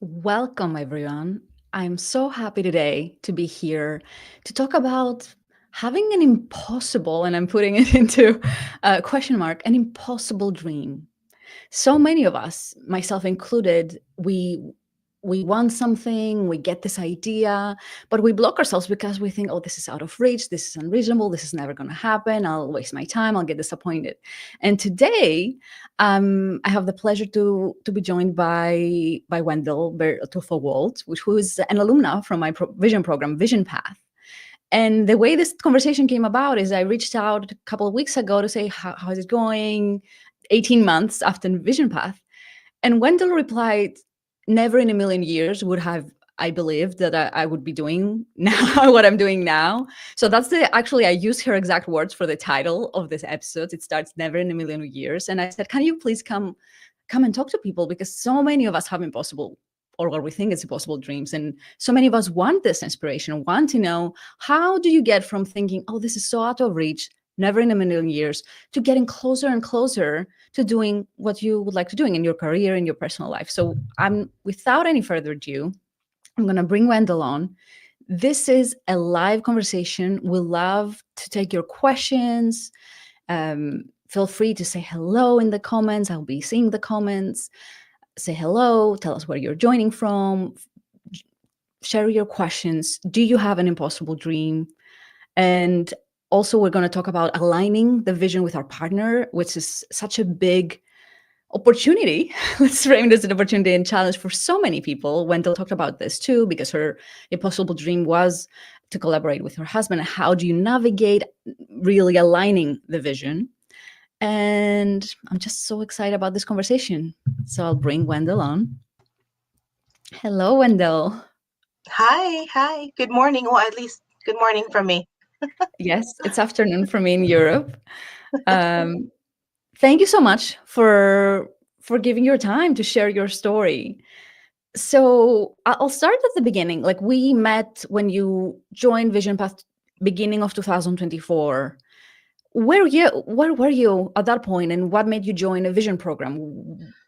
Welcome, everyone. I'm so happy today to be here to talk about having an impossible, and I'm putting it into a question mark, an impossible dream. So many of us, myself included, we want something, we get this idea, but we block ourselves because we think, oh, this is out of reach, this is unreasonable, this is never going to happen, I'll waste my time, I'll get disappointed. And today, I have the pleasure to be joined by Wendell Bertulfo-Wold, who is an alumna from my vision program, VisionPath. And the way this conversation came about is I reached out a couple of weeks ago to say, how is it going? 18 months after Vision Path. And Wendell replied, never in a million years would have I believed that I would be doing now what I'm doing now. So that's actually, I used her exact words for the title of this episode. It starts never in a million years. And I said, can you please come and talk to people? Because so many of us have impossible, or what we think is impossible dreams. And so many of us want this inspiration, want to know, how do you get from thinking, oh, this is so out of reach, never in a million years, to getting closer and closer to doing what you would like to do in your career, in your personal life. So without any further ado, I'm going to bring Wendell on. This is a live conversation. We love to take your questions. Feel free to say hello in the comments. I'll be seeing the comments. Say hello, tell us where you're joining from, share your questions. Do you have an impossible dream? And also, we're going to talk about aligning the vision with our partner, which is such a big opportunity. Let's frame this as an opportunity and challenge for so many people. Wendell talked about this too, because her impossible dream was to collaborate with her husband. How do you navigate really aligning the vision? And I'm just so excited about this conversation. So I'll bring Wendell on. Hello, Wendell. Hi. Good morning. Well, at least good morning from me. Yes, it's afternoon for me in Europe. Um, Thank you so much for giving your time to share your story. So I'll start at the beginning. Like, we met when you joined Vision Path, beginning of 2024. Where were you at that point, and what made you join a vision program?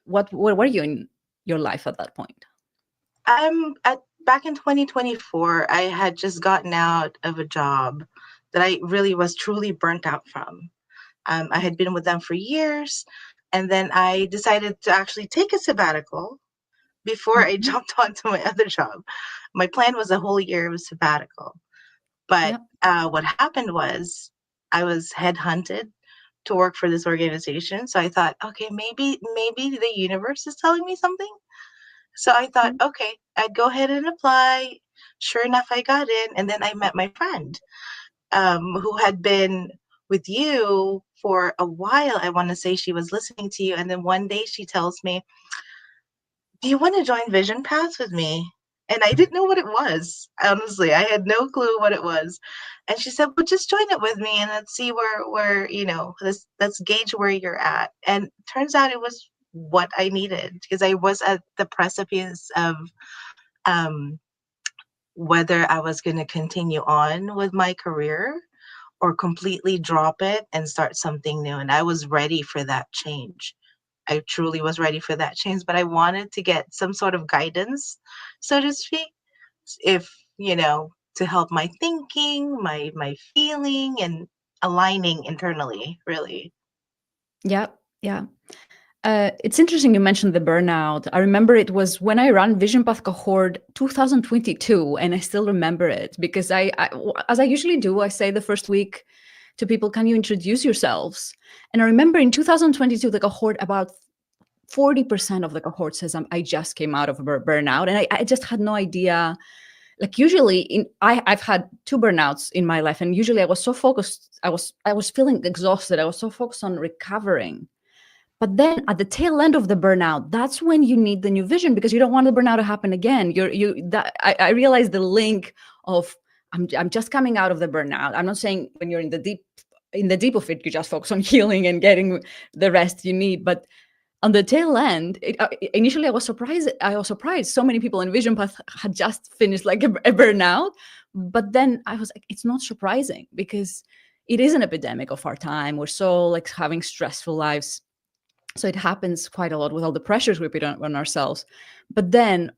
Where were you in your life at that point? Back in 2024, I had just gotten out of a job that I really was truly burnt out from. I had been with them for years, and then I decided to actually take a sabbatical before I Mhm. jumped onto my other job. My plan was a whole year of sabbatical, but Yep. what happened was I was headhunted to work for this organization. So I thought, okay, maybe the universe is telling me something. So I thought, Yep. okay, I'd go ahead and apply. Sure enough, I got in. And then I met my friend who had been with you for a while. I want to say she was listening to you. And then one day she tells me, do you want to join Vision Path with me? And I didn't know what it was. Honestly, I had no clue what it was. And she said, well, just join it with me and let's see where let's gauge where you're at. And turns out it was what I needed because I was at the precipice of um, whether I was going to continue on with my career or completely drop it and start something new. And I was ready for that change. I truly was ready for that change, but I wanted to get some sort of guidance, so to speak, if, to help my thinking, my feeling and aligning internally, really. Yeah. Yeah. It's interesting you mentioned the burnout. I remember it was when I ran Vision Path Cohort 2022, and I still remember it because as I usually do, I say the first week to people, can you introduce yourselves? And I remember in 2022, the cohort, about 40% of the cohort says, I just came out of a burnout. And I just had no idea. Like, usually I've had two burnouts in my life, and usually I was so focused, I was feeling exhausted. I was so focused on recovering. But then at the tail end of the burnout, that's when you need the new vision, because you don't want the burnout to happen again. I realized the link of, I'm just coming out of the burnout. I'm not saying when you're in the deep of it, you just focus on healing and getting the rest you need. But on the tail end, initially I was surprised. So many people in Vision Path had just finished like a burnout. But then I was like, it's not surprising, because it is an epidemic of our time. We're so like having stressful lives, so it happens quite a lot with all the pressures we put on ourselves. But then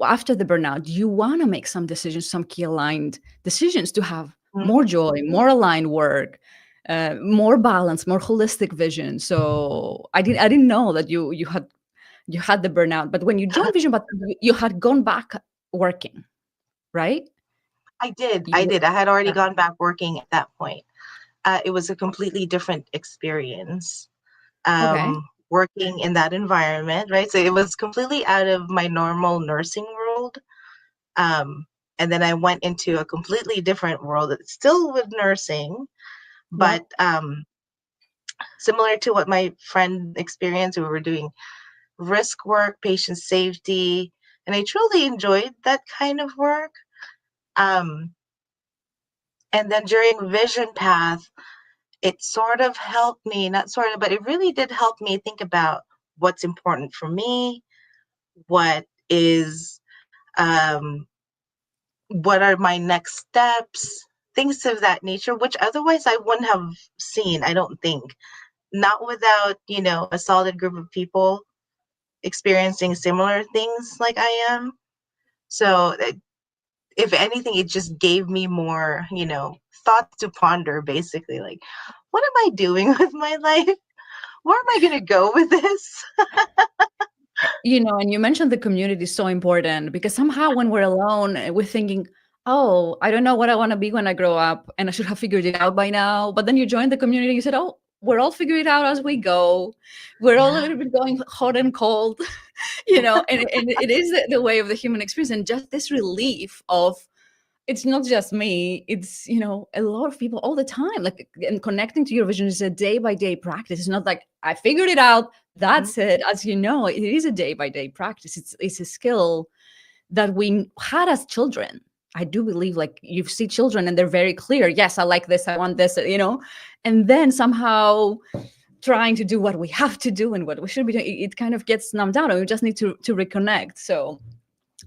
after the burnout, you want to make some decisions, some key aligned decisions to have Mhm. more joy, more aligned work, more balance, more holistic vision. So I didn't know that you had the burnout, but when you joined Vision, but you had gone back working, right? I did. I You, did. I had already yeah. gone back working at that point. It was a completely different experience, Okay. working in that environment, right? So it was completely out of my normal nursing world. Um, and then I went into a completely different world, still with nursing, but Yep. similar to what my friend experienced. We were doing risk work, patient safety, and I truly enjoyed that kind of work. Um, and then during Vision Path, it sort of helped me, not sort of, but it really did help me think about what's important for me, what is, um, what are my next steps, things of that nature, which otherwise I wouldn't have seen, I don't think. Not without, a solid group of people experiencing similar things like I am. So, if anything, it just gave me more, thoughts to ponder, basically. Like, what am I doing with my life? Where am I going to go with this? And you mentioned the community is so important because somehow when we're alone, we're thinking, oh, I don't know what I want to be when I grow up and I should have figured it out by now. But then you join the community, you said, oh, we're all figuring it out as we go. We're all a Yeah. little bit going hot and cold, and it is the way of the human experience. And just this relief of, it's not just me, it's a lot of people all the time, like, and connecting to your vision is a day by day practice. It's not like I figured it out, Mhm. that's it. As you know, it is a day by day practice. It's a skill that we had as children. I do believe, like, you see children and they're very clear, yes, I like this, I want this, and then somehow trying to do what we have to do and what we should be doing, it kind of gets numbed down and we just need to reconnect. So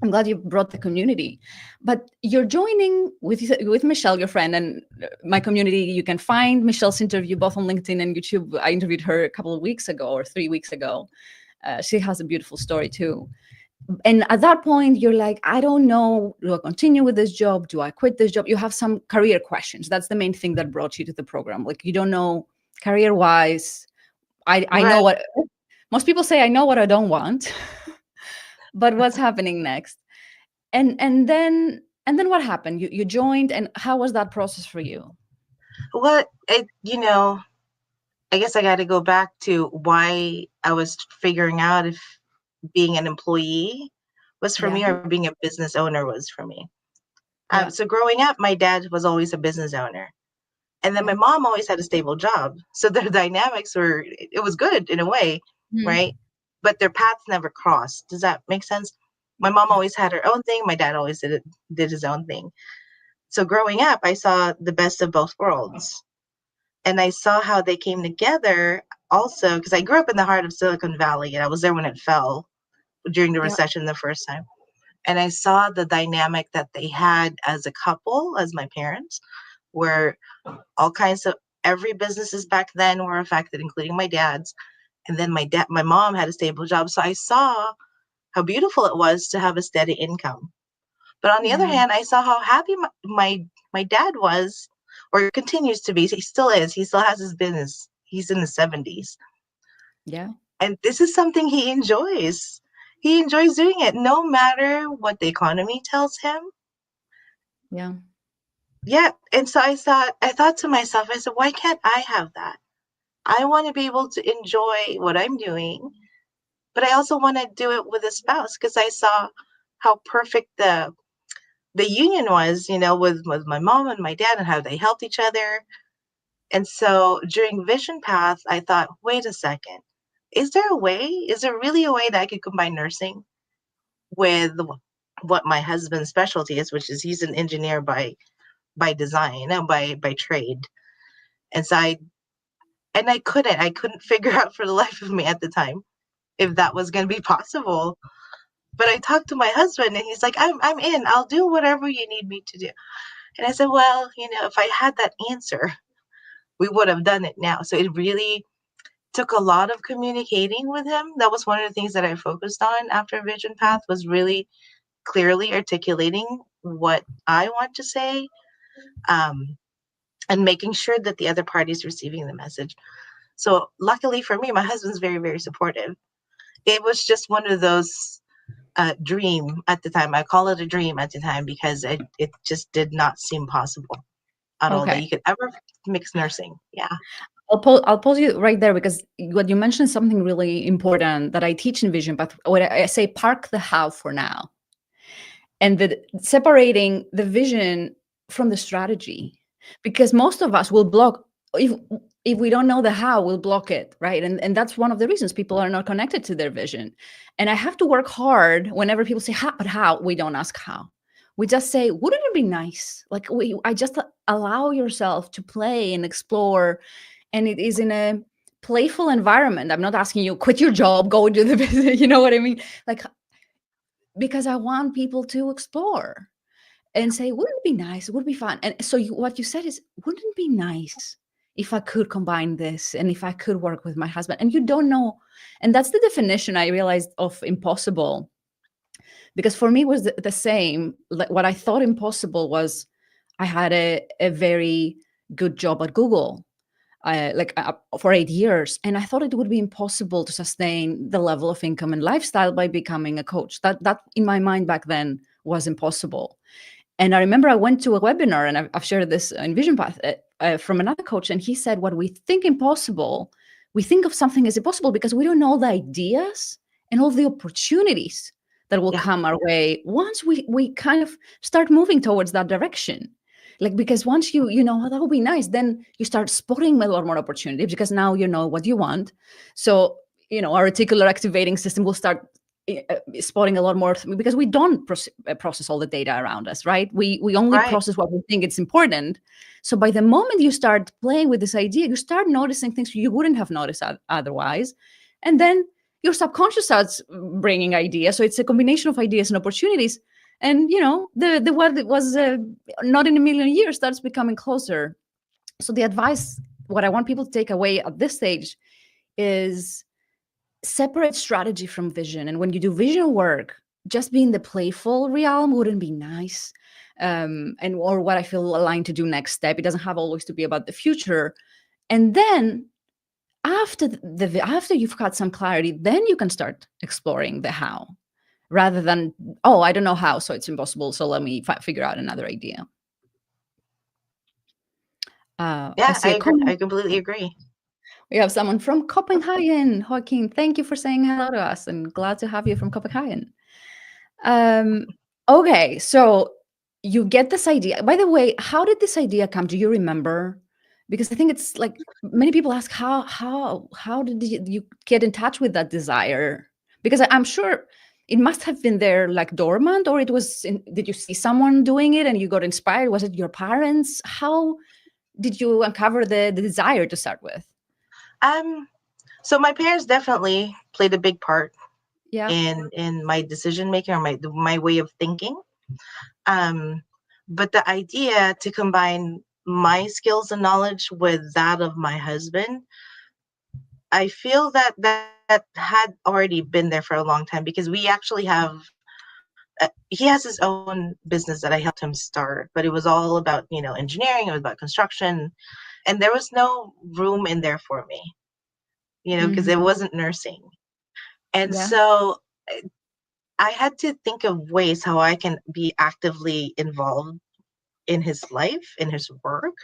I'm glad you brought the community. But you're joining with Michelle, your friend, and my community. You can find Michelle's interview both on LinkedIn and YouTube. I interviewed her a couple of weeks ago or 3 weeks ago. She has a beautiful story too. And at that point, you're like, I don't know, do I continue with this job? Do I quit this job? You have some career questions. That's the main thing that brought you to the program. Like, you don't know career wise. I know Right. what most people say, I know what I don't want, but what's happening next? And then what happened? You joined, and how was that process for you? Well, I guess I got to go back to why I was figuring out if being an employee was for Yeah. me or being a business owner was for me. Yeah. So growing up, my dad was always a business owner. And then my Yeah. mom always had a stable job. So their dynamics it was good in a way, Mhm. right? But their paths never crossed. Does that make sense? My mom Yeah. always had her own thing. My dad always did his own thing. So growing up, I saw the best of both worlds. And I saw how they came together also because I grew up in the heart of Silicon Valley and I was there when it fell during the Yeah. recession the first time. And I saw the dynamic that they had as a couple, as my parents, where all kinds of every businesses back then were affected, including my dad's. And then my mom had a stable job. So I saw how beautiful it was to have a steady income. But on the other Yeah. hand, I saw how happy my dad was, or continues to be. He still is. He still has his business. He's in the 70s. Yeah. And this is something he enjoys. He enjoys doing it no matter what the economy tells him. Yeah. Yeah. And so I thought to myself, I said, why can't I have that? I want to be able to enjoy what I'm doing, but I also want to do it with a spouse because I saw how perfect the union was, with my mom and my dad and how they helped each other. And so during Vision Path, I thought, wait a second, is there a way? Is there really a way that I could combine nursing with what my husband's specialty is, which is he's an engineer by design and by trade. And so I couldn't figure out for the life of me at the time if that was going to be possible. But I talked to my husband and he's like, I'm in. I'll do whatever you need me to do. And I said, well, if I had that answer, we would have done it now. So it really took a lot of communicating with him. That was one of the things that I focused on after Vision Path was really clearly articulating what I want to say, um, and making sure that the other party is receiving the message. So luckily for me, my husband's very, very supportive. It was just one of those dream at the time. I call it a dream at the time because it just did not seem possible at all that Okay. you could ever mix nursing. Yeah. I'll pause you right there because what you mentioned is something really important that I teach in Vision, but what I say park the how for now. And separating the vision from the strategy, because most of us will block if we don't know the how, we'll block it, right? And that's one of the reasons people are not connected to their vision. And I have to work hard whenever people say how, but how, we don't ask how. We just say, wouldn't it be nice? Like I just allow yourself to play and explore, and it is in a playful environment. I'm not asking you quit your job, go do the business, you know what I mean? Like, because I want people to explore and say, wouldn't it be nice? It would be fun. And so what you said is, wouldn't it be nice if I could combine this and if I could work with my husband? And you don't know. And that's the definition I realized of impossible. Because for me, it was the same. Like, what I thought impossible was I had a very good job at Google, for 8 years. And I thought it would be impossible to sustain the level of income and lifestyle by becoming a coach. That in my mind back then was impossible. And I remember I went to a webinar, and I've shared this in VisionPath from another coach, and he said, what we think impossible, we think of something as impossible because we don't know the ideas and all the opportunities that will Yeah. come our way once we kind of start moving towards that direction. Like, because once you know, oh, that would be nice, then you start spotting a lot more opportunities because now you know what you want. So, our reticular activating system will start spotting a lot more because we don't process all the data around us, right? We only Right. process what we think it's important. So by the moment you start playing with this idea, you start noticing things you wouldn't have noticed otherwise, and then your subconscious starts bringing ideas. So it's a combination of ideas and opportunities, and the what was not in a million years starts becoming closer. So the advice, what I want people to take away at this stage, is separate strategy from vision. And when you do vision work, just be in the playful realm wouldn't be nice. And or what I feel aligned to do next step. It doesn't have always to be about the future. And then after you've got some clarity, then you can start exploring the how, rather than, oh, I don't know how, so it's impossible. So let me figure out another idea. I Yeah, see I a agree. I comment. completely agree. We have someone from Copenhagen. Joaquin, thank you for saying hello to us, and glad to have you from Copenhagen. Um, okay, so you get this idea. By the way, how did this idea come? Do you remember? Because I think it's like many people ask, how did you get in touch with that desire? Because I'm sure it must have been there like dormant, or did you see someone doing it and you got inspired? Was it your parents? How did you uncover the desire to start with? Um, so my parents definitely played a big part Yeah. in my decision making or my way of thinking. Um, but the idea to combine my skills and knowledge with that of my husband, I feel that had already been there for a long time because we actually have. He has his own business that I helped him start, but it was all about engineering. It was about construction, and there was no room in there for me, because it Hmm. wasn't nursing. And Yeah. so I had to think of ways how I can be actively involved in his life, in his work,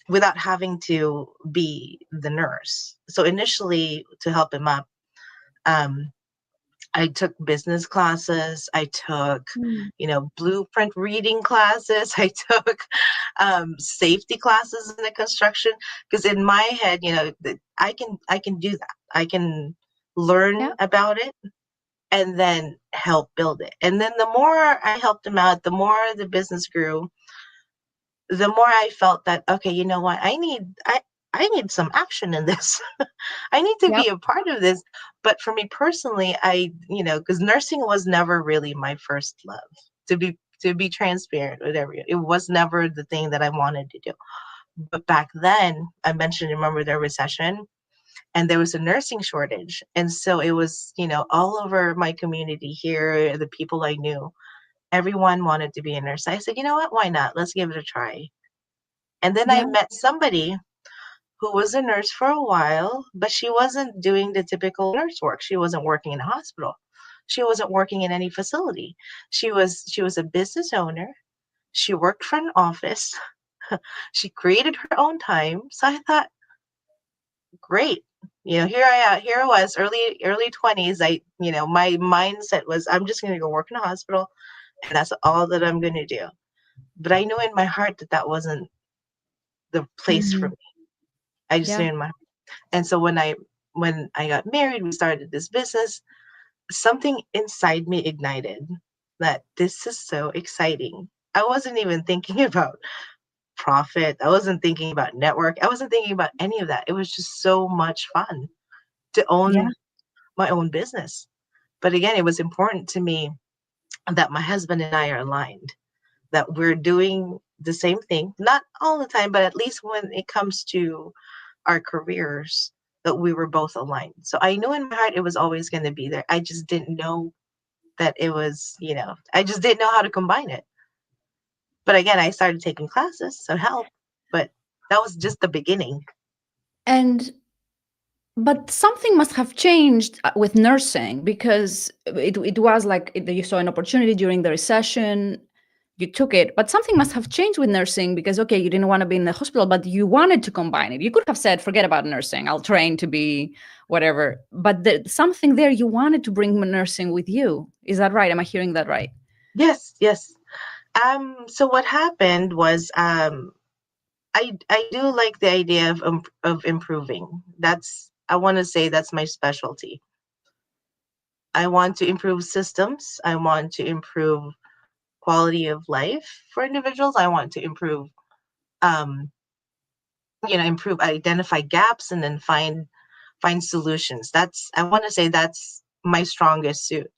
without having to be the nurse. So initially, to help him up, um, I took business classes. I took, Mm. blueprint reading classes. I took safety classes in the construction because in my head, I can do that. I can Yeah. learn about it and then help build it. And then the more I helped him out, the more the business grew, the more I felt that, okay, you know what, I need some action in this. I need to Yep. be a part of this. But for me personally, because nursing was never really my first love. To be transparent with everyone, it was never the thing that I wanted to do. But back then, I mentioned, remember the recession, and there was a nursing shortage, and so it was all over my community here, the people I knew. Everyone wanted to be a nurse. I said, you know what? Why not? Let's give it a try. And then I Yeah. met somebody who was a nurse for a while, but she wasn't doing the typical nurse work. She wasn't working in a hospital. She wasn't working in any facility. She was a business owner. She worked for an office. She created her own time. So I thought, great. Here I was, early 20s. My mindset was, I'm just going to go work in a hospital, and that's all that I'm going to do. But I knew in my heart that that wasn't the place for Hmm. me. I just knew Yeah. in my And so when I got married, we started this business. Something inside me ignited that this is so exciting. I wasn't even thinking about profit. I wasn't thinking about network. I wasn't thinking about any of that. It was just so much fun to Yeah. own my own business. But again, it was important to me that my husband and I are aligned, that we're doing the same thing, not all the time, but at least when it comes to our careers, that we were both aligned. So I knew in my heart it was always going to be there. I just didn't know that it was, I just didn't know how to combine it. But again, I started taking classes, so help. But that was just the beginning. And but something must have changed with nursing, because it was like you saw an opportunity during the recession, you took it, but something must have changed with nursing, because okay, you didn't want to be in the hospital, but you wanted to combine it. You could have said, forget about nursing, I'll train to be whatever, but something there, you wanted to bring nursing with you. Is that right? Am I hearing that right? Yes, yes. So what happened was, I do like the idea of improving. I want to say that's my specialty. I want to improve systems. I want to improve quality of life for individuals. I want to um, identify gaps, and then find solutions. I want to say that's my strongest suit.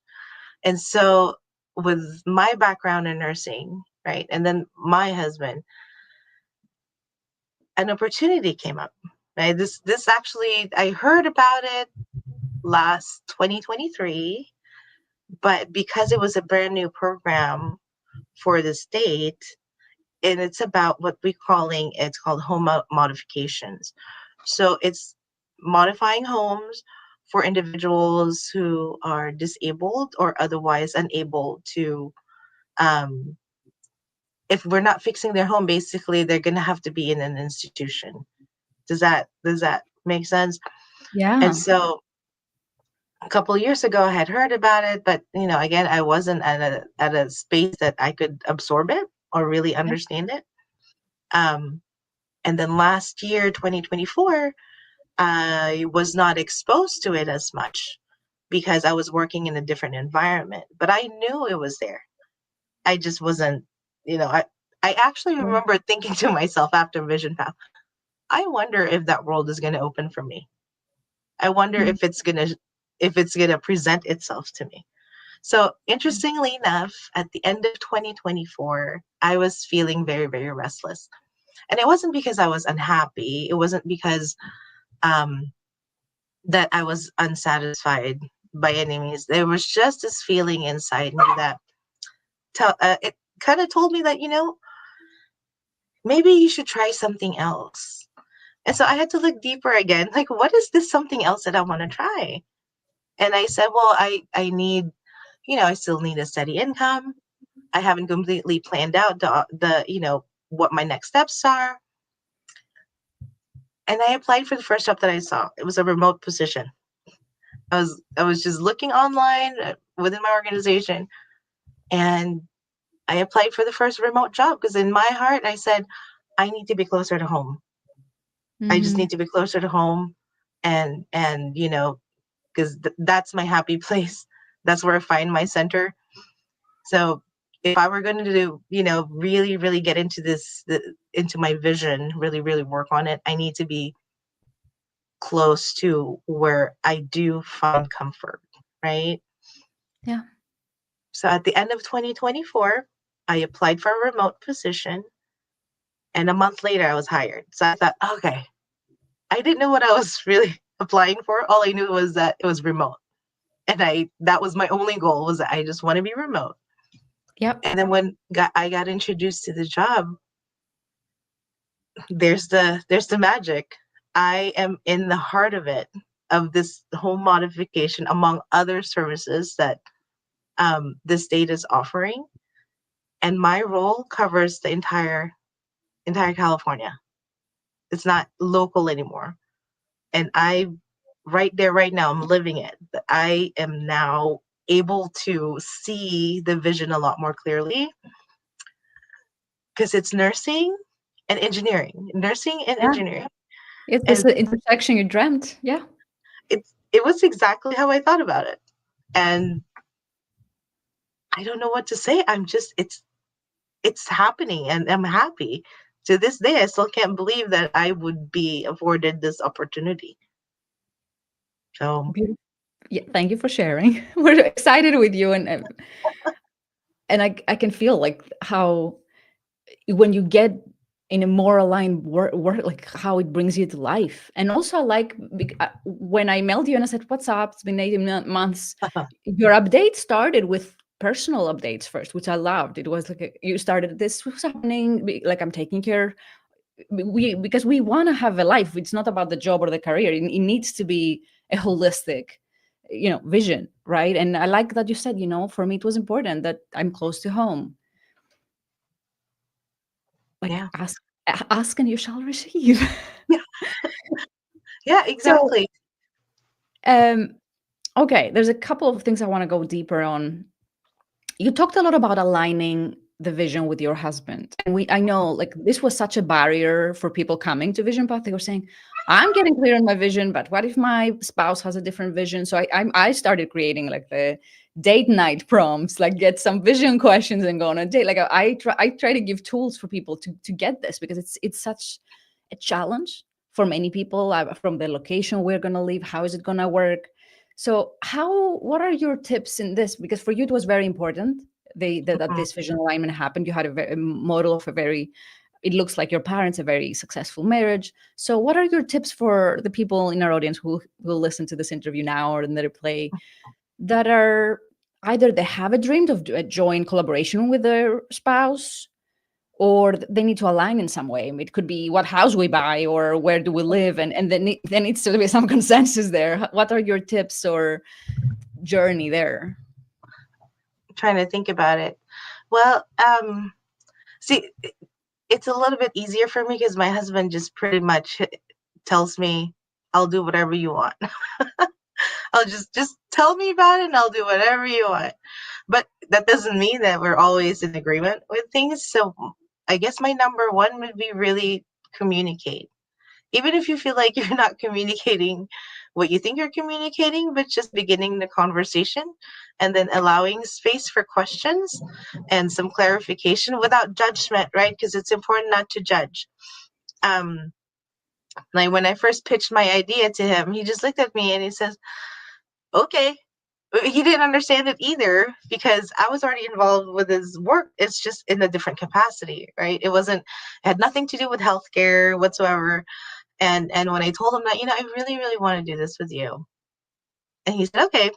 And so, with my background in nursing, right, and then my husband, an opportunity came up. Right, this actually, I heard about it last 2023, but because it was a brand new program for the state, and it's about what it's called home modifications. So it's modifying homes for individuals who are disabled or otherwise unable to, um, if we're not fixing their home, basically they're going to have to be in an institution. Does that make sense? And Yeah. so a couple of years ago I had heard about it, but again, I wasn't at a space that I could absorb it or really Yeah. understand it. Um, and then last year, 2024, I was not exposed to it as much because I was working in a different environment, but I knew it was there. I just wasn't, I actually Yeah. remember thinking to myself after VisionPath, I wonder if that world is going to open for me. I wonder Mm. if it's going to present itself to me. So interestingly enough, at the end of 2024, I was feeling very, very restless. And it wasn't because I was unhappy. It wasn't because um, that I was unsatisfied by any means. There was just this feeling inside me that it kind of told me that, maybe you should try something else. And so I had to look deeper again. Like, what is this something else that I want to try? And I said, well, I need, I still need a steady income. I haven't completely planned out what my next steps are. And I applied for the first job that I saw. It was a remote position. I was just looking online within my organization, and I applied for the first remote job because in my heart I said, I need to be closer to home. I just Hmm. need to be closer to home, and because that's my happy place. That's where I find my center. So if I were going to do, really, really get into into my vision, really, really work on it, I need to be close to where I do find comfort, right? Yeah. So at the end of 2024, I applied for a remote position, and a month later I was hired. So I thought, okay, I didn't know what I was really applying for. All I knew was that it was remote. And that was my only goal, was that I just want to be remote. Yep. And then when I got introduced to the job, there's the magic. I am in the heart of it, of this home modification, among other services that this state is offering. And my role covers the entire California. It's not local anymore. And I right there right now I'm living it. I am now able to see the vision a lot more clearly because it's nursing and engineering. Nursing and Yeah. engineering. It's this And intersection you dreamt. Yeah. it was exactly how I thought about it. And I don't know what to say. I'm just it's happening and I'm happy. To this day, I still can't believe that I would be afforded this opportunity. So, Beautiful. Yeah, thank you for sharing. We're excited with you, and I can feel like how when you get in a more aligned work, like how it brings you to life. And also like when I mailed you and I said, what's up, it's been 18 months, your update started with personal updates first, which I loved. It was like you started, this was happening, like I'm taking care, because we want to have a life. It's not about the job or the career. It needs to be a holistic, vision, right? And I like that you said, for me it was important that I'm close to home. Like yeah. ask and you shall receive. Yeah, yeah, So, exactly. um, okay, there's a couple of things I want to go deeper on. You talked a lot about aligning the vision with your husband, and I know like this was such a barrier for people coming to VisionPath. They were saying, "I'm getting clear on my vision, but what if my spouse has a different vision?" So I started creating like the date night prompts, like get some vision questions and go on a date. Like I try to give tools for people to get this, because it's such a challenge for many people, from the location we're going to live. How is it going to work? So what are your tips in this? Because for you, it was very important that Mhm. this vision alignment happened. You had a model of it looks like your parents, a very successful marriage. So what are your tips for the people in our audience who will listen to this interview now or in the replay, that are either they have a dream of a joint collaboration with their spouse, or they need to align in some way? It could be what house we buy or where do we live, and then there needs to be some consensus there. What are your tips or journey there? Trying to think about it. Well, see, it's a little bit easier for me because my husband just pretty much tells me, "I'll do whatever you want." I'll just tell me about it and I'll do whatever you want. But that doesn't mean that we're always in agreement with things. So I guess my number one would be really communicate. Even if you feel like you're not communicating what you think you're communicating, but just beginning the conversation and then allowing space for questions and some clarification without judgment, right? Because it's important not to judge. Um, like when I first pitched my idea to him, he just looked at me and he says, okay. He didn't understand it either because I was already involved with his work. It's just in a different capacity, right? It had nothing to do with healthcare whatsoever. And when I told him that, I really, really want to do this with you. And he said, okay.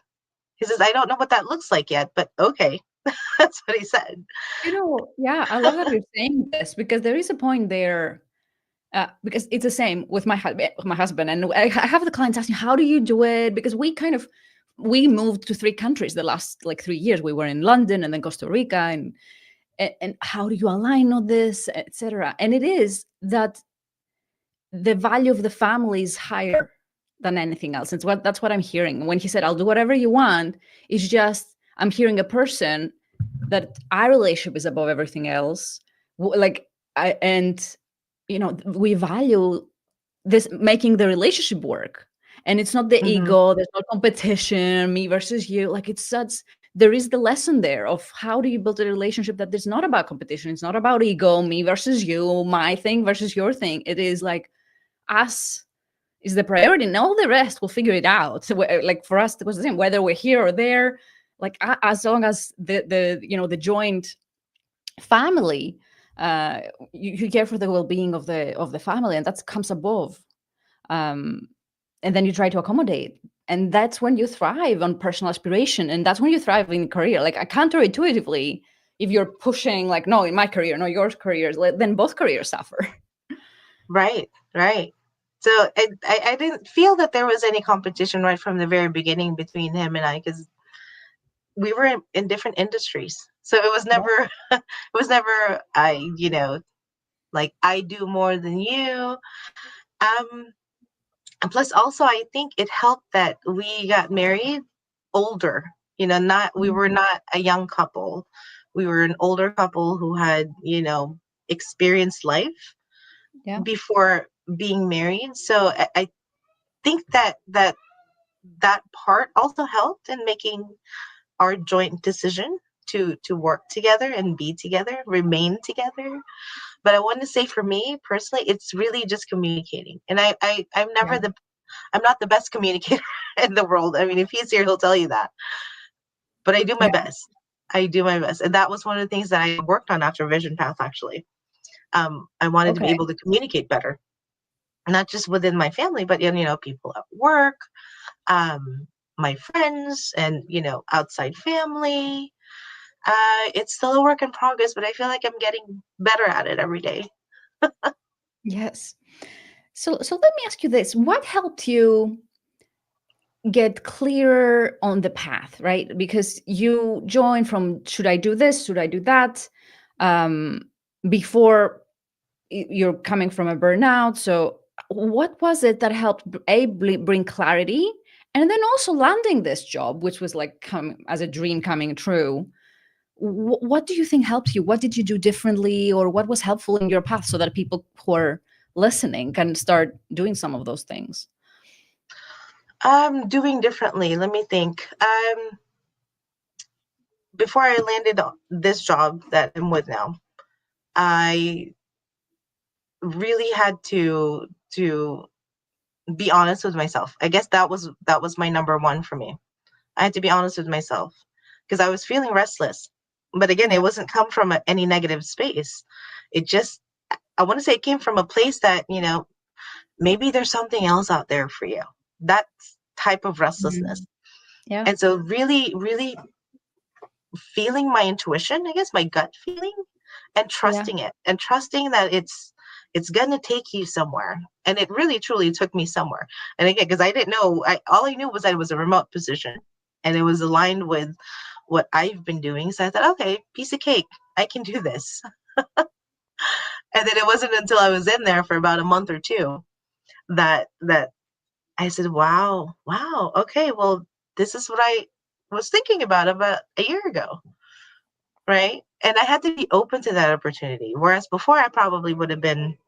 He says, I don't know what that looks like yet, but okay. That's what he said. Yeah, I love that you're saying this, because there is a point there. Because it's the same with my husband, and I have the clients asking, "How do you do it?" Because we moved to 3 countries the last like 3 years. We were in London and then Costa Rica, and how do you align all this, etc. And it is that the value of the family is higher than anything else. That's what I'm hearing when he said, "I'll do whatever you want." It's just I'm hearing a person that our relationship is above everything else. Like and we value this, making the relationship work, and it's not the Hmm. ego. There's no competition, me versus you. Like it's such, there is the lesson there of how do you build a relationship that is not about competition. It's not about ego, me versus you, my thing versus your thing. It is like us is the priority, and all the rest we'll figure it out. So like for us it was the same, whether we're here or there. Like as long as the joint family, uh you care for the well-being of the family, and that comes above. um and then you try to accommodate, and that's when you thrive on personal aspiration, and that's when you thrive in career. Like I counterintuitively, if you're pushing like, no, in my career, no, your career, then both careers suffer. Right, right. So I didn't feel that there was any competition right from the very beginning between him and I, because we were in different industries. So it was Yeah. never, it was never, like I do more than you. Um, and plus also I think it helped that we got married older, not, we Mhm. were not a young couple. We were an older couple who had, experienced life Yeah. before being married. So I think that part also helped in making our joint decision to work together and be together, remain together. But I want to say for me personally, it's really just communicating. And Yeah. I'm not the best communicator in the world. I mean, if he's here, he'll tell you that. But I do my Yeah. best. I do my best. And that was one of the things that I worked on after VisionPath actually. I wanted to be Okay. able to communicate better, not just within my family, but people at work, um, my friends, and outside family. It's still a work in progress, but I feel like I'm getting better at it every day. Yes. So let me ask you this. What helped you get clearer on the path, right? Because you joined from, should I do this? Should I do that? Um, before you're coming from a burnout. So what was it that helped bring clarity, and then also landing this job, which was like come as a dream coming true? What do you think helped you? What did you do differently, or what was helpful in your path so that people who are listening can start doing some of those things? Doing differently. Let me think. Before I landed this job that I'm with now, I really had to be honest with myself. I guess that was my number one for me. I had to be honest with myself because I was feeling restless. But again, Yeah. it wasn't come from any negative space. It just, I want to say it came from a place that, maybe there's something else out there for you. That type of restlessness. Mhm. Yeah. And so really, really feeling my intuition, I guess my gut feeling, and Yeah. trusting it and trusting that it's gonna take you somewhere. And it really truly took me somewhere. And again, because I didn't know, all I knew was that it was a remote position and it was aligned with what I've been doing. So I thought, okay, piece of cake, I can do this. And then it wasn't until I was in there for about a month or two that I said, wow, wow, okay, well, this is what I was thinking about a year ago, right? And I had to be open to that opportunity. Whereas before, I probably would have been,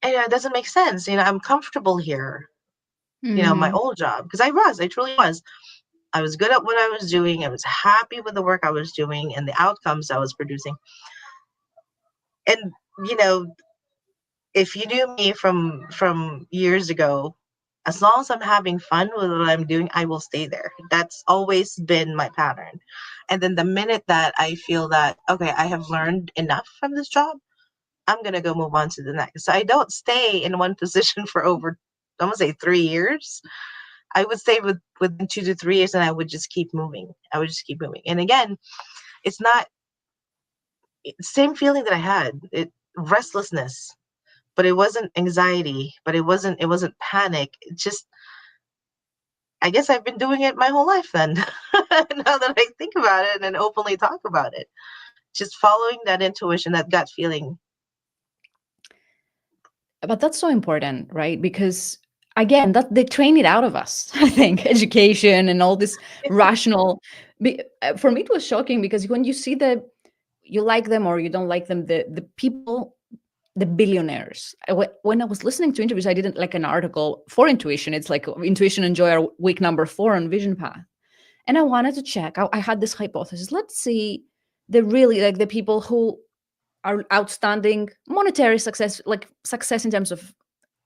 it doesn't make sense. I'm comfortable here, my Hmm. old job, because I truly was. I was good at what I was doing. I was happy with the work I was doing and the outcomes I was producing. And, you know, if you knew me from years ago, as long as I'm having fun with what I'm doing, I will stay there. That's always been my pattern. And then the minute that I feel that, okay, I have learned enough from this job, I'm gonna go move on to the next. So I don't stay in one position for over, I'm gonna say 3 years. I would stay within 2 to 3 years, and I would just keep moving. I would just keep moving. And again, it's not same feeling that I had. It restlessness, but it wasn't anxiety, but it wasn't panic. It just, I guess I've been doing it my whole life then. Now that I think about it and openly talk about it, just following that intuition, that gut feeling. But that's so important, right? Because again, that they train it out of us. I think education and all this rational. For me, it was shocking because when you see you like them or you don't like them, the people, the billionaires. When I was listening to interviews, I didn't like an article for intuition. It's like intuition and joy are week number 4 on Vision Path, and I wanted to check. I had this hypothesis. Let's see the really like the people who are outstanding monetary success, like success in terms of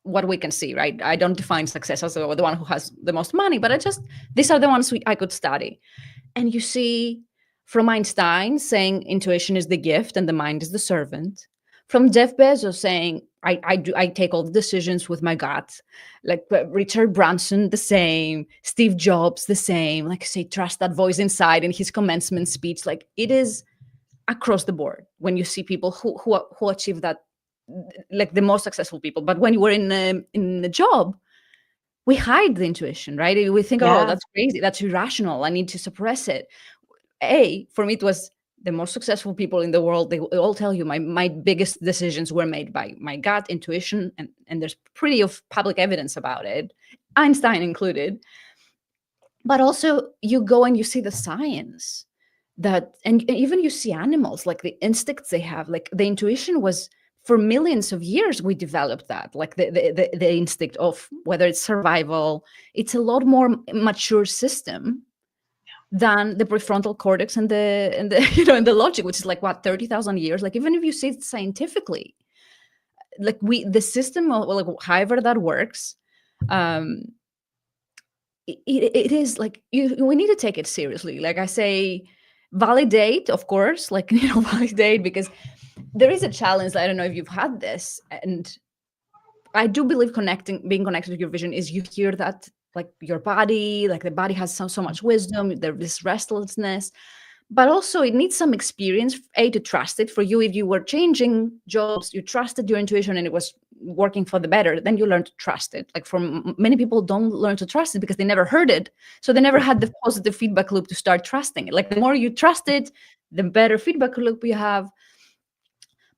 what we can see, right? I don't define success as the one who has the most money, but these are the ones I could study. And you see from Einstein saying intuition is the gift and the mind is the servant. from Jeff Bezos saying, I take all the decisions with my gut. Like Richard Branson, the same. Steve Jobs, the same. Like I say, trust that voice inside in his commencement speech. Like it is across the board when you see people who achieve that, like the most successful people. But when you were in the job, we hide the intuition, right? We think, oh, Yeah. that's crazy, that's irrational, I need to suppress it. For me, it was the most successful people in the world. They all tell you my biggest decisions were made by my gut intuition, and there's pretty of public evidence about it, Einstein included. But also you go and you see the science that, and even you see animals, like the instincts they have, like the intuition was, for millions of years we developed that, like the instinct of whether it's survival. It's a lot more mature system than the prefrontal cortex and the and the logic, which is like what, 30,000 years. Like even if you see it scientifically, like the system, like however that works, um it is like, we need to take it seriously. Like I say, validate, of course, like validate, because there is a challenge. I don't know if you've had this, and I do believe being connected to your vision is, you hear that, like your body, like the body has so much wisdom, there's this restlessness, but also it needs some experience, to trust it. For you, if you were changing jobs, you trusted your intuition and it was working for the better, then you learn to trust it. Like for many people don't learn to trust it because they never heard it, so they never had the positive feedback loop to start trusting it. Like the more you trust it, the better feedback loop you have.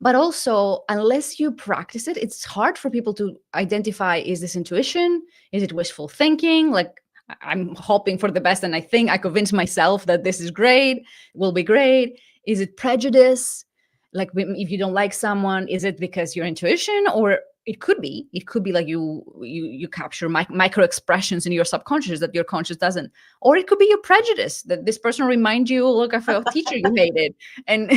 But also, unless you practice it, it's hard for people to identify, is this intuition, is it wishful thinking? Like I'm hoping for the best and I think I convince myself that this is great, will be great. Is it prejudice? Like if you don't like someone, is it because your intuition? Or it could be like you capture micro expressions in your subconscious that your conscious doesn't. Or it could be your prejudice, that this person reminds you, look, of a teacher you hated. And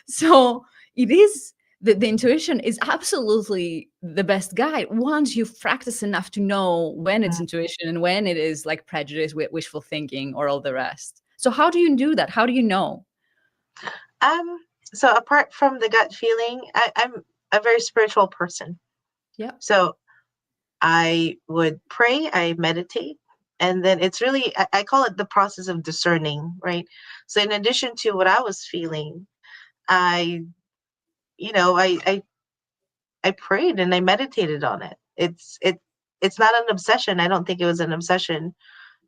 so it is, the intuition is absolutely the best guide once you've practiced enough to know when it's intuition and when it is like prejudice, wishful thinking, or all the rest. So how do you do that? How do you know? Um, so apart from the gut feeling, I'm a very spiritual person. Yeah. So I would pray, I meditate, and then it's really, I call it the process of discerning, right? So in addition to what I was feeling, I, I prayed and I meditated on it. It's not an obsession. I don't think it was an obsession.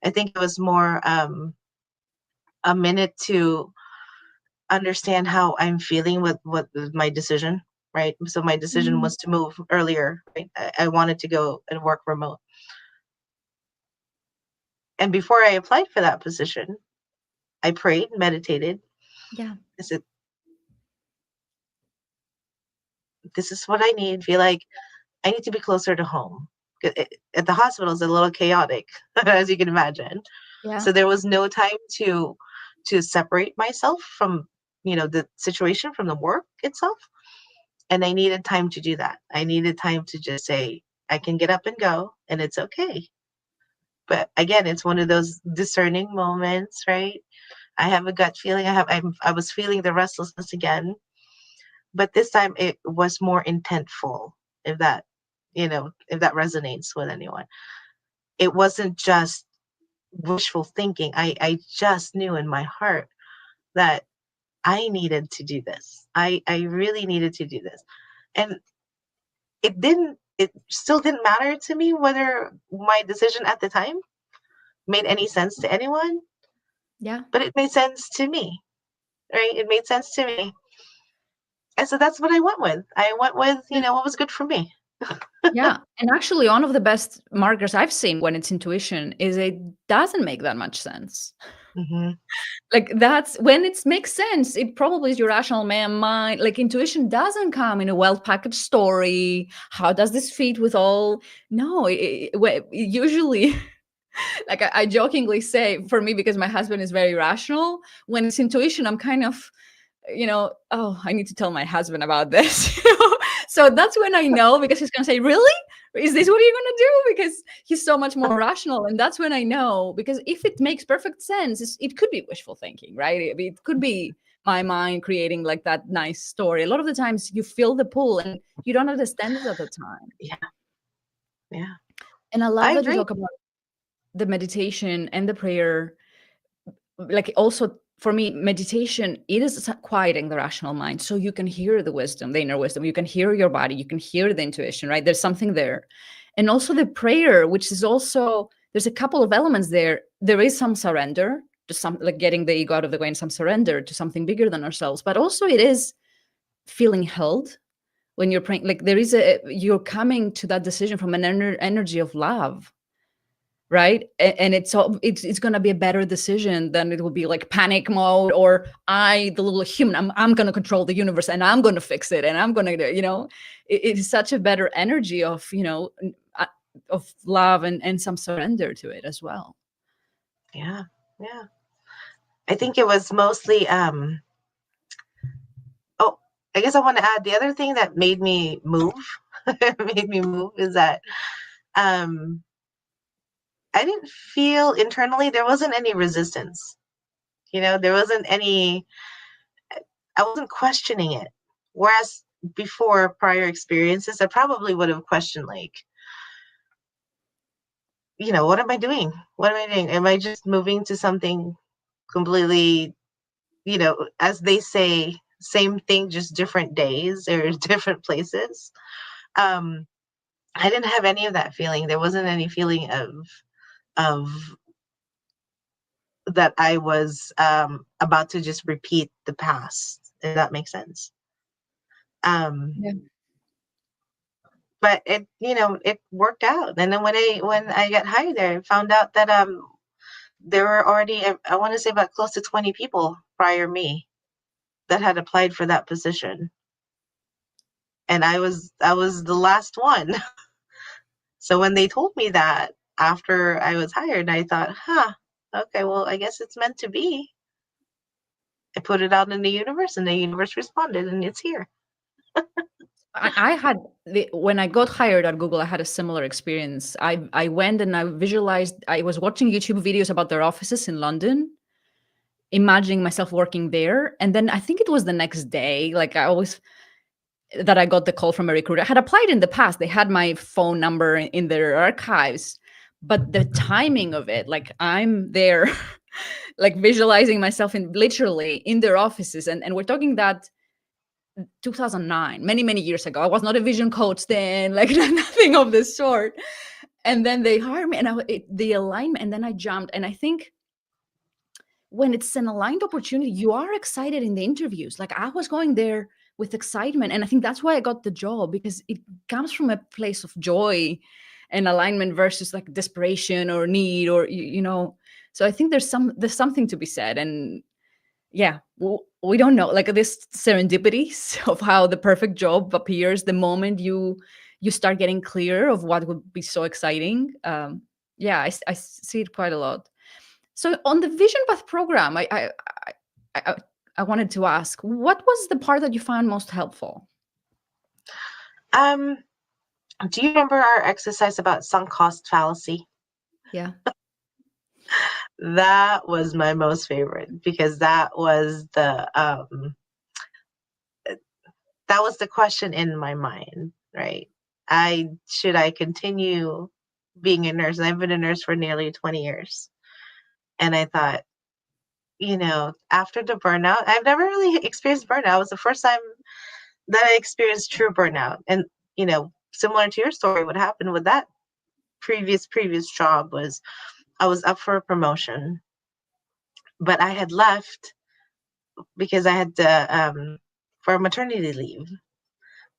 I think it was more a minute to understand how I'm feeling with what my decision, right? So my decision Mm. was to move earlier, right? I wanted to go and work remote. And before I applied for that position, I prayed, meditated. Yeah. I said, this is what I need. Feel like I need to be closer to home. At the hospital is a little chaotic, as you can imagine. Yeah. So there was no time to separate myself from, the situation, from the work itself. And I needed time to do that. I needed time to just say, I can get up and go, and it's okay. But again, it's one of those discerning moments, right? I have a gut feeling. I was feeling the restlessness again, but this time it was more intentful. If that, if that resonates with anyone, it wasn't just wishful thinking. I just knew in my heart that I needed to do this. I really needed to do this, and it still didn't matter to me whether my decision at the time made any sense to anyone, Yeah. but it made sense to me, right? It made sense to me. And so that's what I went with. I went with, what was good for me. Yeah. And actually, one of the best markers I've seen when it's intuition is it doesn't make that much sense. Hmm. Like that's when it makes sense. It probably is your rational man mind. Like intuition doesn't come in a well-packaged story. How does this fit with all? No, usually, like I jokingly say, for me, because my husband is very rational, when it's intuition, I'm kind of, oh, I need to tell my husband about this. So that's when I know, because he's gonna say, really, is this what you're gonna do? Because he's so much more rational. And that's when I know, because if it makes perfect sense, it could be wishful thinking, right? It could be my mind creating like that nice story. A lot of the times you feel the pull and you don't understand it at the time. Yeah. Yeah. And I I love that you agree. talk about the meditation and the prayer. Like also for me, meditation, it is quieting the rational mind. So you can hear the wisdom, the inner wisdom. You can hear your body. You can hear the intuition, right? There's something there. And also the prayer, which is also, there's a couple of elements there. There is some surrender to some, like getting the ego out of the way, and some surrender to something bigger than ourselves. But also it is feeling held when you're praying. Like there is you're coming to that decision from an energy of love, right? And it's going to be a better decision than it will be like panic mode, or the little human, I'm going to control the universe and I'm going to fix it and I'm going to, it is such a better energy of, uh, of love and some surrender to it as well. Yeah. Yeah. I think it was mostly, oh, I guess I want to add the other thing that made me move, is that, um, I didn't feel internally, there wasn't any resistance. There wasn't any, I wasn't questioning it. Whereas before prior experiences, I probably would have questioned, like, what am I doing? What am I doing? Am I just moving to something completely, as they say, same thing, just different days or different places? Um, I didn't have any of that feeling. There wasn't any feeling of that I was about to just repeat the past, if that makes sense. Yeah. But it worked out. And then when I got hired there, I found out that there were already, I want to say, about close to 20 people prior me that had applied for that position, and I was the last one. So when they told me that after I was hired, I thought, okay, well, I guess it's meant to be. I put it out in the universe, and the universe responded, and it's here. I had when I got hired at Google, I had a similar experience. I went and I visualized. I was watching YouTube videos about their offices in London, imagining myself working there. And then I think it was the next day, like I always, that I got the call from a recruiter. I had applied in the past. They had my phone number in their archives, but the timing of it, like I'm there, like visualizing myself in literally in their offices. And we're talking that 2009, many, many years ago. I was not a vision coach then, like nothing of the sort. And then they hired me and the alignment, and then I jumped. And I think when it's an aligned opportunity, you are excited in the interviews. Like I was going there with excitement. And I think that's why I got the job, because it comes from a place of joy and alignment versus like desperation or need or, so I think there's something to be said. And yeah, we don't know, like this serendipities of how the perfect job appears the moment you start getting clear of what would be so exciting. Yeah, I see it quite a lot. So on the Vision Path program, I I wanted to ask, what was the part that you found most helpful? Um, do you remember our exercise about sunk cost fallacy? Yeah. That was my most favorite, because that was the question in my mind, right? Should I continue being a nurse? And I've been a nurse for nearly 20 years. And I thought, after the burnout, I've never really experienced burnout. It was the first time that I experienced true burnout. And, similar to your story, what happened with that previous job was I was up for a promotion, but I had left because I had to, for maternity leave.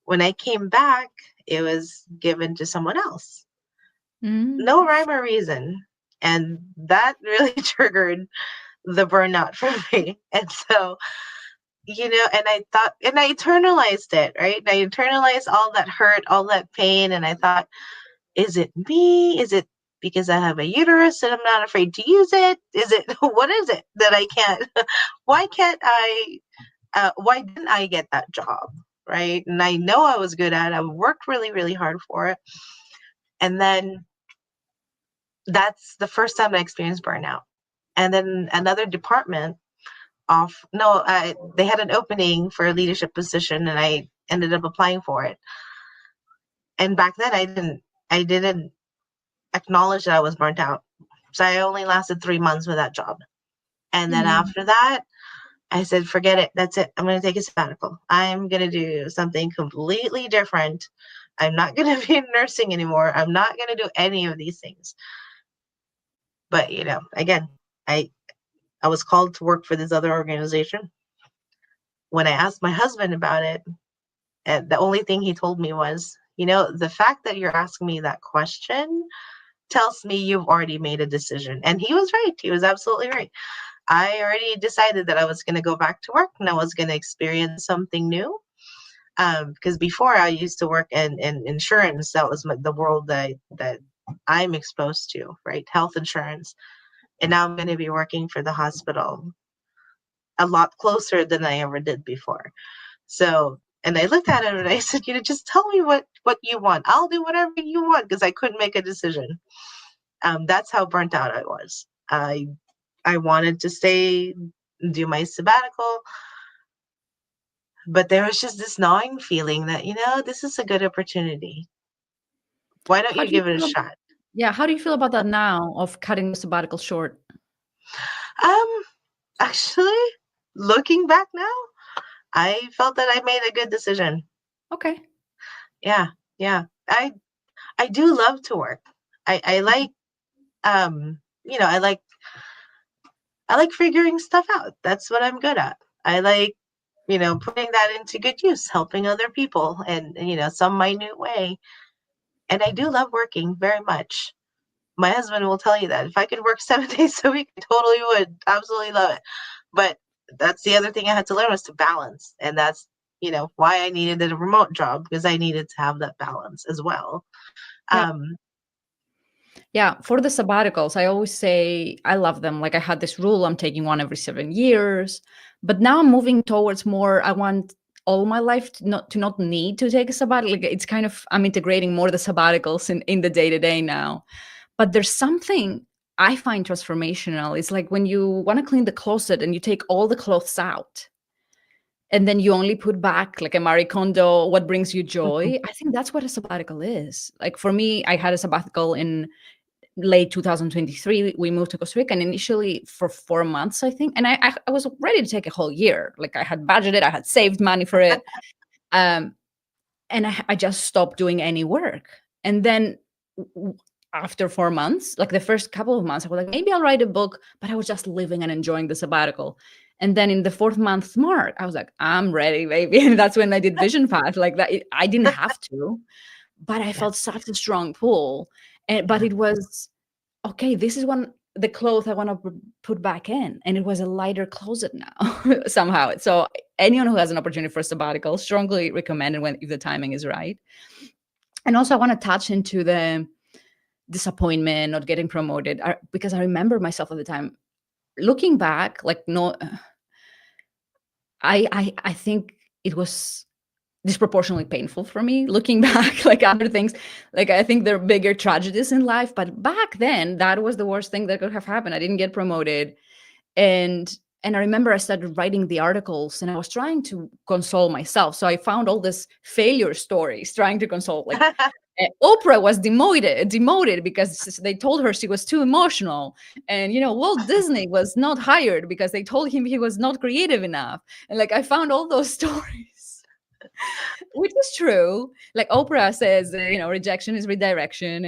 When I came back, it was given to someone else. Mm. No rhyme or reason. And that really triggered the burnout for me. And so, and I thought, and I internalized it, right? I internalized all that hurt, all that pain. And I thought, is it me? Is it because I have a uterus and I'm not afraid to use it? Is it, what is it that I can't, why can't I, why didn't I get that job? Right. And I know I was good at it. I worked really, really hard for it. And then that's the first time I experienced burnout. And then another department off. No, they had an opening for a leadership position, and I ended up applying for it. And back then, I didn't acknowledge that I was burnt out. So I only lasted 3 months with that job. And then Mm. after that, I said, forget it. That's it. I'm going to take a sabbatical. I'm going to do something completely different. I'm not going to be in nursing anymore. I'm not going to do any of these things. But, again, I, I was called to work for this other organization. When I asked my husband about it, and the only thing he told me was, the fact that you're asking me that question tells me you've already made a decision. And he was right. He was absolutely right. I already decided that I was going to go back to work and I was going to experience something new. Because before I used to work in insurance, that was the world that I'm exposed to, right? Health insurance. And now I'm going to be working for the hospital a lot closer than I ever did before. So, and I looked at him and I said, just tell me what you want. I'll do whatever you want, because I couldn't make a decision. That's how burnt out I was. I wanted to stay, do my sabbatical, but there was just this gnawing feeling that, this is a good opportunity. Why don't How you do you give it a feel? shot? Yeah, how do you feel about that now of cutting the sabbatical short? Um, Actually, looking back now, I felt that I made a good decision. Okay. Yeah, yeah. I do love to work. I like I like figuring stuff out. That's what I'm good at. I like, putting that into good use, helping other people in, some minute way. And I do love working very much. My husband will tell you that if I could work 7 days a week, I totally would absolutely love it. But that's the other thing I had to learn, was to balance. And that's, why I needed a remote job, because I needed to have that balance as well. Yeah. Um, Yeah, for the sabbaticals, I always say I love them. Like I had this rule, I'm taking one every 7 years, but now I'm moving towards more. I want all my life to not need to take a sabbatical. Like it's kind of I'm integrating more the sabbaticals in the day to day now. But there's something I find transformational. It's like when you want to clean the closet and you take all the clothes out and then you only put back like a Marie Kondo, what brings you joy. I think that's what a sabbatical is. Like for me, I had a sabbatical in late 2023. We moved to Costa Rica, and initially for 4 months, I think, and I was ready to take a whole year. Like I had budgeted, I had saved money for it, um, and I just stopped doing any work. And then after 4 months, like the first couple of months, I was like, maybe I'll write a book, but I was just living and enjoying the sabbatical. And then in the fourth month mark, I was like, I'm ready, baby. And that's when I did VisionPath. Like that, I didn't have to, but I yeah, felt such a strong pull. And but yeah. it was okay, this is one the clothes I want to put back in, and it was a lighter closet now somehow. So anyone who has an opportunity for a sabbatical, strongly recommended when if the timing is right. And also, I want to touch into the disappointment, not getting promoted, because I remember myself at the time looking back, like no, I think it was disproportionately painful for me looking back. Like other things, like I think there are bigger tragedies in life, but back then that was the worst thing that could have happened. I didn't get promoted, and I remember I started writing the articles and I was trying to console myself. So I found all these failure stories trying to console. Like Oprah was demoted because they told her she was too emotional, and Walt Disney was not hired because they told him he was not creative enough. And like I found all those stories, which is true. Like Oprah says, rejection is redirection,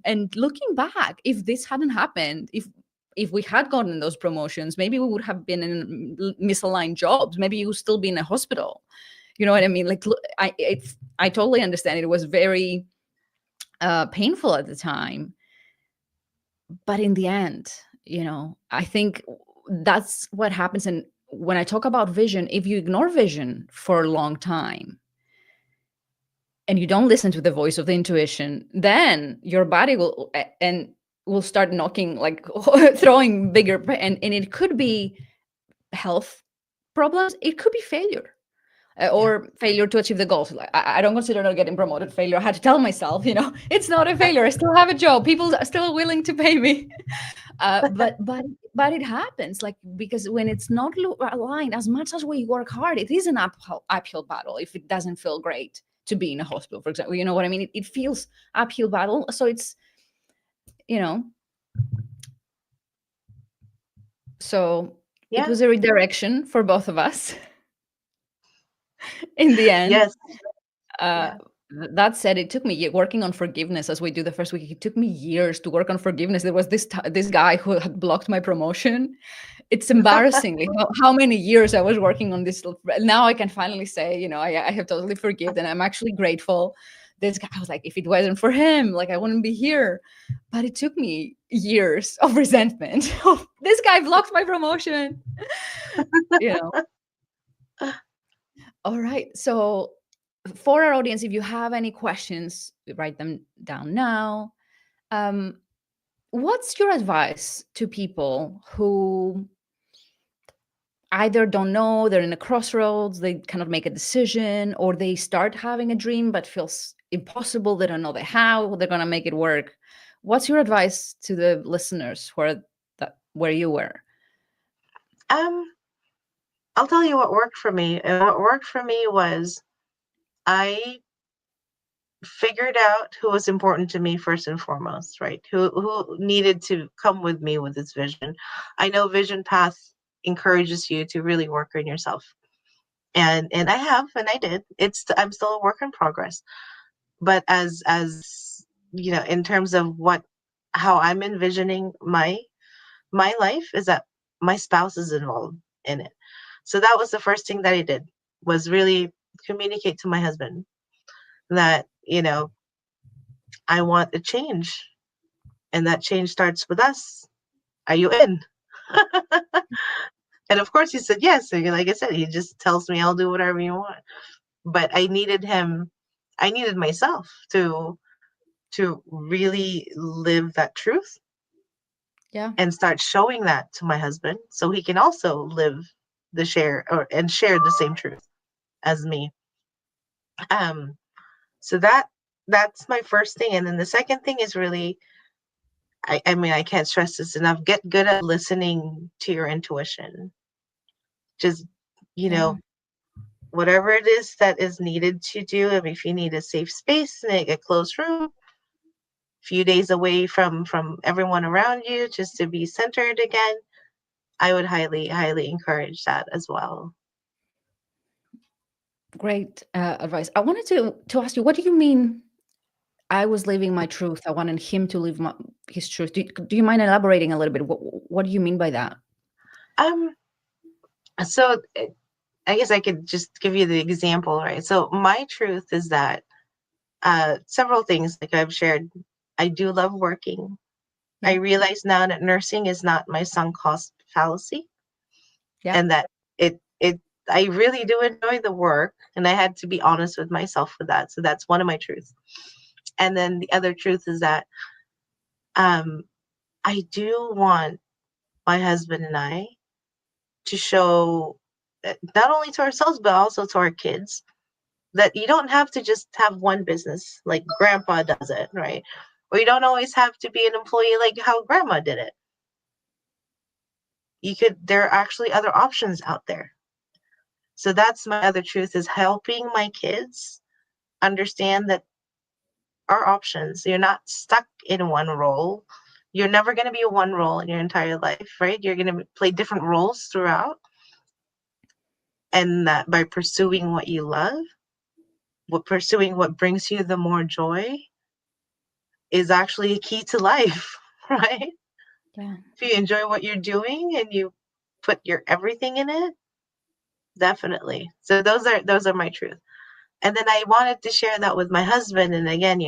and looking back, if this hadn't happened, if we had gotten those promotions, maybe we would have been in misaligned jobs. Maybe you would still be in a hospital. You know what I mean? Like I totally understand. It was very painful at the time, but in the end, I think that's what happens. And when I talk about vision, if you ignore vision for a long time and you don't listen to the voice of the intuition, then your body will start knocking, like throwing bigger, and it could be health problems, it could be failure. Yeah. or failure to achieve the goals. Like, I don't consider not getting promoted failure. I had to tell myself, it's not a failure. I still have a job. People are still willing to pay me. But it happens, like, because when it's not aligned, as much as we work hard, it is an uphill battle. If it doesn't feel great to be in a hospital, for example, you know what I mean? It feels uphill battle. So it's, you know, so it Yeah. was a redirection for both of us in the end. Yes. Uh, Yeah. that said, it took me working on forgiveness as we do the first week. It took me years to work on forgiveness. There was this guy who had blocked my promotion. It's embarrassingly how many years I was working on this. Now I can finally say, I have totally forgiven, and I'm actually grateful. This guy, I was like, if it wasn't for him, like, I wouldn't be here. But it took me years of resentment. This guy blocked my promotion. you know all right, so for our audience, if you have any questions, write them down now. um, what's your advice to people who either don't know, they're in a crossroads, they cannot make a decision, or they start having a dream but feels impossible, they don't know how they're going to make it work? What's your advice to the listeners where you were? Um, I'll tell you what worked for me. And what worked for me was I figured out who was important to me first and foremost, right? Who needed to come with me with this vision. I know VisionPath encourages you to really work on yourself. And I have, and I did. I'm still a work in progress. But as in terms of how I'm envisioning my life is that my spouse is involved in it. So that was the first thing that I did, was really communicate to my husband that, I want a change, and that change starts with us. Are you in? And of course he said yes. And like I said, he just tells me, I'll do whatever you want. But I needed myself to really live that truth Yeah. and start showing that to my husband so he can also live and share the same truth as me. Um, so that's my first thing. And then the second thing is really, I mean, I can't stress this enough. Get good at listening to your intuition. Just, you Yeah. know, whatever it is that is needed to do. I mean, if you need a safe space, a closed room, few days away from everyone around you, just to be centered again, I would highly, highly encourage that as well. Great advice. I wanted to ask you, what do you mean? I was living my truth. I wanted him to live his truth. Do you mind elaborating a little bit? What do you mean by that? Um, so I guess I could just give you the example, right? So my truth is that several things, like I've shared, I do love working. I Yeah. realize now that nursing is not my sunk cost fallacy, Yeah. and that it I really do enjoy the work, and I had to be honest with myself with that. So that's one of my truths. And then the other truth is that um, I do want my husband and I to show not only to ourselves but also to our kids that you don't have to just have one business like grandpa does it, right? Or you don't always have to be an employee like how grandma did it. There are actually other options out there. So that's my other truth, is helping my kids understand that our options, you're not stuck in one role. You're never going to be one role in your entire life, right? You're going to play different roles throughout. And that by pursuing what you love, pursuing what brings you the more joy, is actually a key to life, right? Yeah. If you enjoy what you're doing and you put your everything in it, definitely. So those are my truth. And then I wanted to share that with my husband. And again,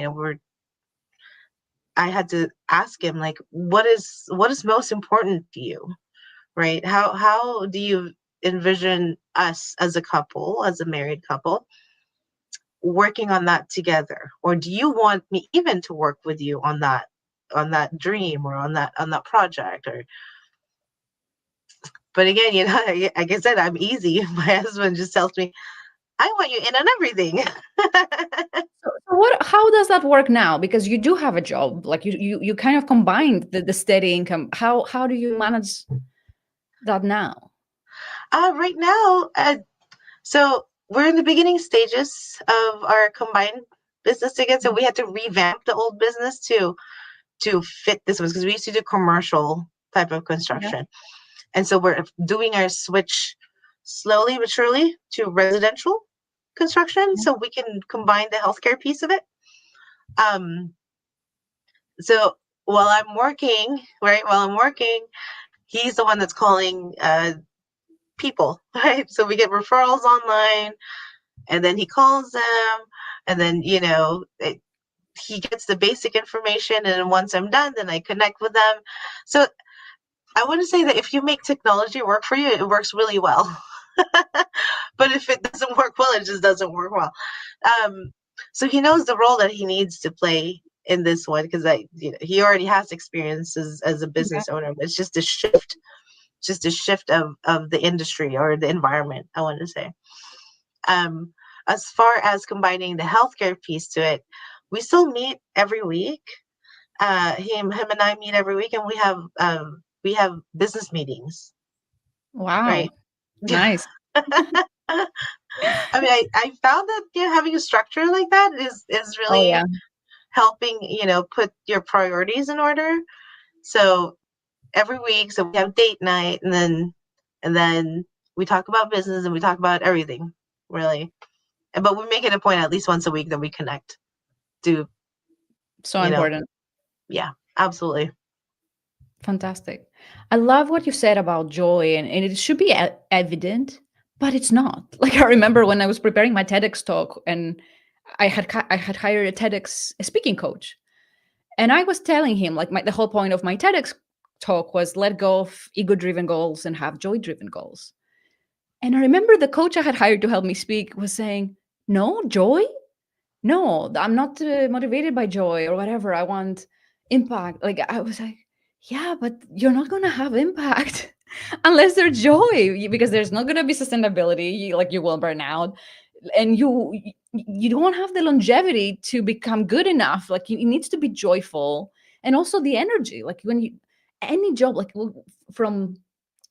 I had to ask him, like, what is most important to you, right? How do you envision us as a couple, as a married couple, working on that together? Or do you want me even to work with you on that dream, or on that project? Or but again, like I said, I'm easy. My husband just tells me, I want you in on everything. So what? How does that work now? Because you do have a job, like you kind of combined the steady income. How do you manage that now? Right now, so we're in the beginning stages of our combined business together. So we had to revamp the old business to fit this one because we used to do commercial type of Yeah. construction. And so we're doing our switch slowly but surely to residential construction Yeah. so we can combine the healthcare piece of it. Um, so while I'm working, right, while I'm working, he's the one that's calling people, right? So we get referrals online and then he calls them and then, he gets the basic information. And then once I'm done, then I connect with them. So I want to say that if you make technology work for you, it works really well. But if it doesn't work well, it just doesn't work well. Um, so he knows the role that he needs to play in this one because he already has experience as a Okay. business owner. But it's just a shift of the industry or the environment. I want to say. Um, as far as combining the healthcare piece to it, we still meet every week. Him and I meet every week, and we have business meetings, right? Wow. Nice. I mean, I found that having a structure like that is Oh yeah. really helping put your priorities in order. So every week, so we have date night, and then we talk about business and we talk about everything, really. But we make it a point at least once a week that we connect. To So you know, important. yeah, absolutely. Fantastic. I love what you said about joy, and it should be evident, but it's not. Like I remember when I was preparing my TEDx talk, and I had hired a TEDx speaking coach, and I was telling him like the whole point of my TEDx talk was let go of ego-driven goals and have joy-driven goals. And I remember the coach I had hired to help me speak was saying, "No joy, no, I'm not motivated by joy or whatever. I want impact." Like I was like, yeah, but you're not going to have impact unless there's joy, because there's not going to be sustainability. Like you will burn out, and you don't have the longevity to become good enough. Like it needs to be joyful, and also the energy. Like when you any job, like from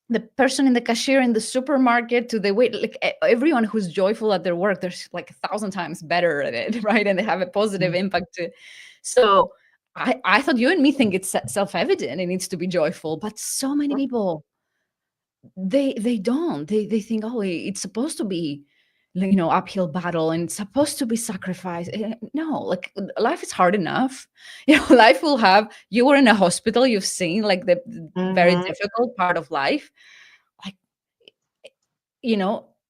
the person in the cashier in the supermarket to the wait, like everyone who's joyful at their work, they're like 1,000 times better at it, right? And they have a positive impact too. So I thought you and me think it's self-evident it needs to be joyful, but so many people they don't. They think, oh, it's supposed to be uphill battle and it's supposed to be sacrifice. No, like life is hard enough. Life will have, you were in a hospital, you've seen like the very Mm-hmm. difficult part of life. Like,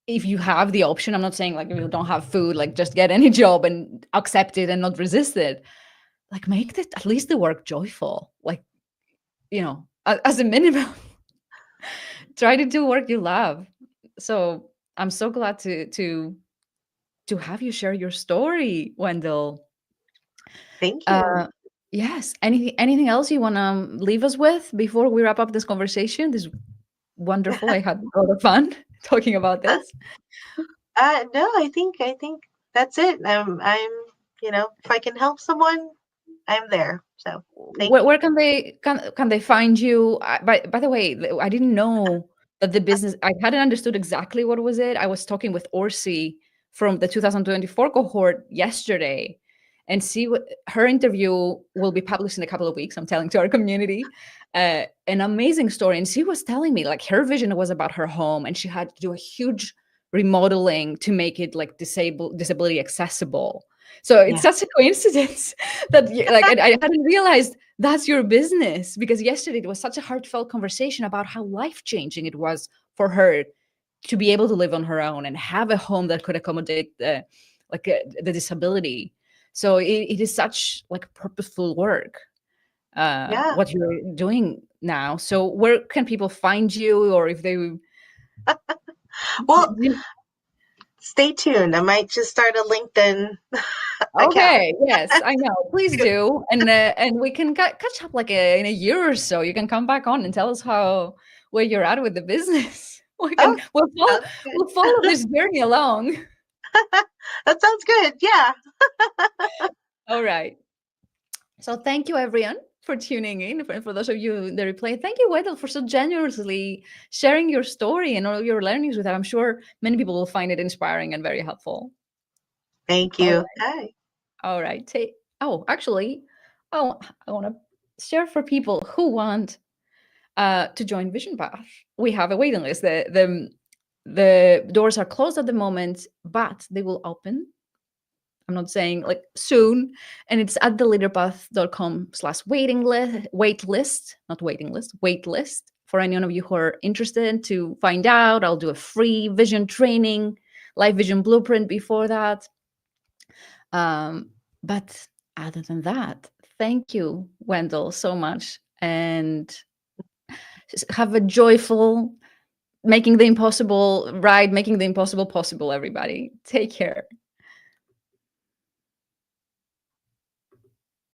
if you have the option, I'm not saying like if you don't have food, like just get any job and accept it and not resist it. Like make it at least the work joyful. Like, as a minimum, try to do work you love. So I'm so glad to have you share your story, Wendell. Thank you. Uh, yes. Anything else you want to leave us with before we wrap up this conversation? This is wonderful. I had a lot of fun talking about this. No, I think that's it. If I can help someone, I'm there. So thank Where you. can they find you? By the way, I didn't know that the business. I hadn't understood exactly what was it. I was talking with Orsi from the 2024 cohort yesterday, and see what her interview will be published in a couple of weeks. I'm telling to our community, an amazing story. And she was telling me like her vision was about her home, and she had to do a huge remodeling to make it like disability accessible. So it's Yeah, such a coincidence that like I hadn't realized that's your business, because yesterday it was such a heartfelt conversation about how life changing it was for her to be able to live on her own and have a home that could accommodate the disability. So it is such like purposeful work, yeah. what you're doing now. So where can people find you, or if they Well, stay tuned. I might just start a LinkedIn account. Okay, yes, I know. Please do, and we can catch up like in a year or so. You can come back on and tell us how where you're at with the business. We can Oh, sounds we'll follow this journey along. That sounds good. Yeah. All right. So thank you, everyone, for tuning in. For those of you in the replay, thank you, Wendell, for so generously sharing your story and all your learnings with that. I'm sure many people will find it inspiring and very helpful. Thank All you. right. Hi. All right. Oh, actually, oh, I want to share for people who want to join VisionPath. We have a waiting list. The doors are closed at the moment, but they will open. I'm not saying like soon. And it's at theleaderpath.com/wait list, not waiting list, wait list. For any of you who are interested to find out, I'll do a free vision training, live vision blueprint before that. But other than that, thank you, Wendell, so much. And have a joyful making the impossible ride, making the impossible possible, everybody. Take care.